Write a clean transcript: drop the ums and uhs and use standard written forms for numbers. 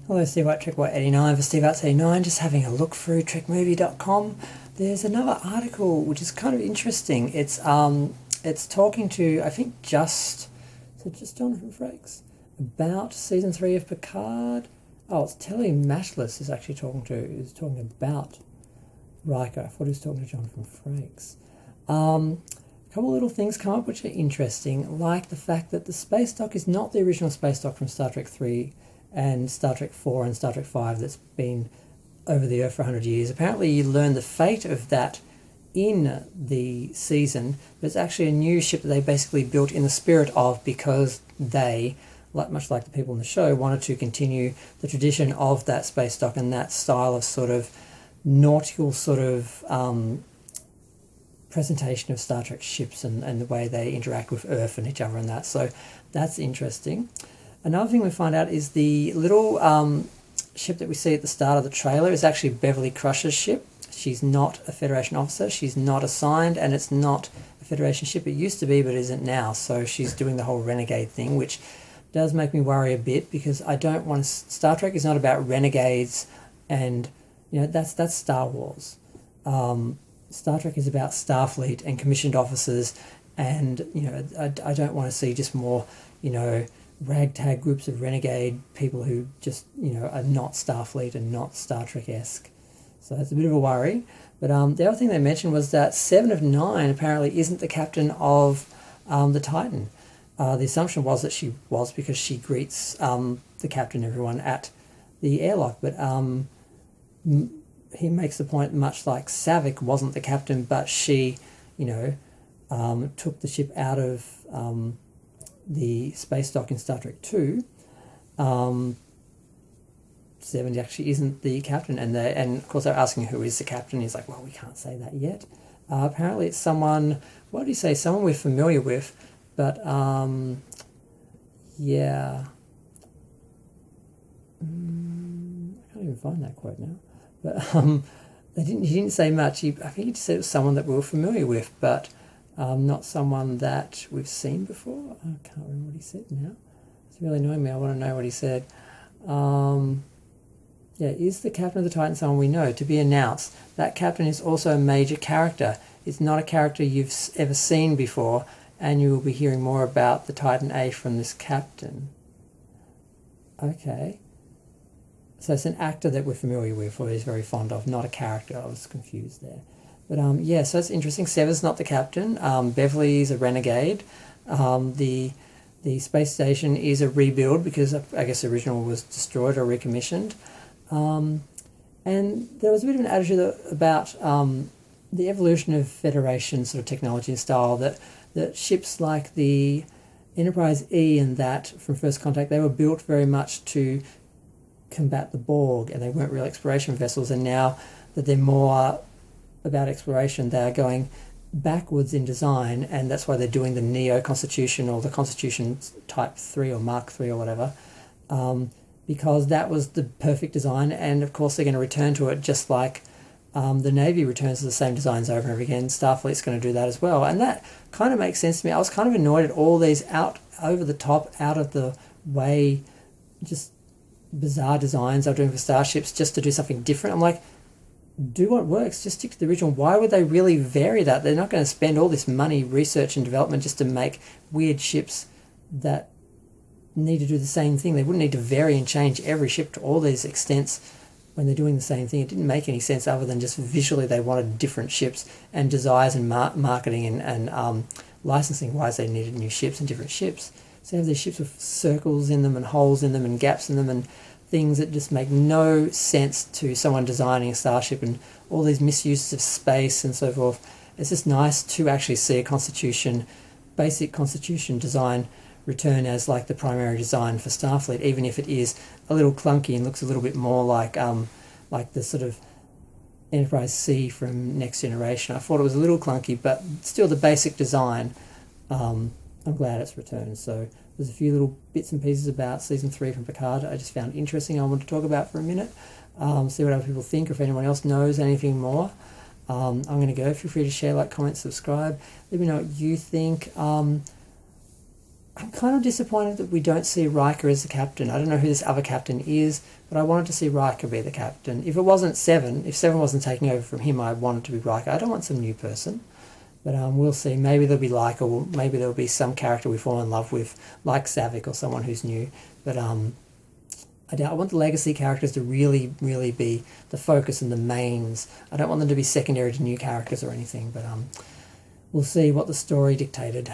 Hello, Steve White, Trek White 89 for Steve Arts 89, just having a look through trekmovie.com. There's another article which is kind of interesting. It's talking to, I think, just Jonathan Frakes about season 3 of Picard. Oh, it's Telly Matchless is actually is talking about Riker. I thought he was talking to Jonathan Frakes. A couple of little things come up which are interesting, like the fact that the space dock is not the original space dock from Star Trek 3 and Star Trek 4 and Star Trek 5 that's been over the Earth for 100 years. Apparently you learn the fate of that in the season, but it's actually a new ship that they basically built in the spirit of, because they, much like the people in the show, wanted to continue the tradition of that space dock and that style of sort of nautical sort of presentation of Star Trek ships and the way they interact with Earth and each other and that. So that's interesting. Another thing we find out is the little ship that we see at the start of the trailer is actually Beverly Crusher's ship. She's not a Federation officer, she's not assigned, and it's not a Federation ship. It used to be, but isn't now. So she's doing the whole renegade thing, which does make me worry a bit, because I don't want to... Star Trek is not about renegades, and that's Star Wars. Star Trek is about Starfleet and commissioned officers, and I don't want to see just more ragtag groups of renegade people who just are not Starfleet and not Star Trek-esque. So that's a bit of a worry. But the other thing they mentioned was that 7 of 9 apparently isn't the captain of the Titan. The assumption was that she was, because she greets the captain and everyone at the airlock. But he makes the point, much like Savick wasn't the captain, but she, took the ship out of the space dock in Star Trek 2. 7 actually isn't the captain, and of course they're asking who is the captain. He's like, well, we can't say that yet. Apparently it's someone, what did he say, someone we're familiar with, but yeah, I can't even find that quote now, but he didn't say much. I think he just said it was someone that we were familiar with, but not someone that we've seen before. I can't remember what he said now. It's really annoying me. I want to know what he said. Is the captain of the Titan someone we know? To be announced. That captain is also a major character. It's not a character you've ever seen before, and you will be hearing more about the Titan A from this captain. Okay. So it's an actor that we're familiar with, or is very fond of, not a character. I was confused there. But so it's interesting. Seven's not the captain. Beverly's a renegade. The space station is a rebuild, because I guess the original was destroyed or recommissioned. And there was a bit of an attitude about the evolution of Federation sort of technology and style, that ships like the Enterprise E and that from First Contact, they were built very much to combat the Borg, and they weren't real exploration vessels. And now that they're more about exploration, they are going backwards in design, and that's why they're doing the Neo Constitution, or the Constitution Type 3 or Mark 3 or whatever, because that was the perfect design. And of course they're going to return to it, just like the Navy returns to the same designs over and over again. Starfleet's going to do that as well, and that kind of makes sense to me. I was kind of annoyed at all these over the top, out of the way, just bizarre designs they're doing for starships just to do something different. I'm like, do what works, just stick to the original. Why would they really vary that? They're not going to spend all this money, research and development, just to make weird ships that need to do the same thing. They wouldn't need to vary and change every ship to all these extents when they're doing the same thing. It didn't make any sense, other than just visually they wanted different ships, and desires and marketing and licensing wise they needed new ships and different ships. So you have these ships with circles in them and holes in them and gaps in them and things that just make no sense to someone designing a starship, and all these misuses of space and so forth. It's just nice to actually see a basic Constitution design return as like the primary design for Starfleet, even if it is a little clunky and looks a little bit more like the sort of Enterprise C from Next Generation. I thought it was a little clunky, but still the basic design. I'm glad it's returned. So there's a few little bits and pieces about season 3 from Picard I just found interesting. I want to talk about for a minute, see what other people think, or if anyone else knows anything more. I'm going to go. Feel free to share, like, comment, subscribe. Let me know what you think. I'm kind of disappointed that we don't see Riker as the captain. I don't know who this other captain is, but I wanted to see Riker be the captain. If it wasn't Seven, if Seven wasn't taking over from him, I wanted to be Riker. I don't want some new person. But we'll see. Maybe there'll be Riker, or maybe there'll be some character we fall in love with, like Savick or someone who's new. But I want the legacy characters to really, really be the focus and the mains. I don't want them to be secondary to new characters or anything. But we'll see what the story dictated.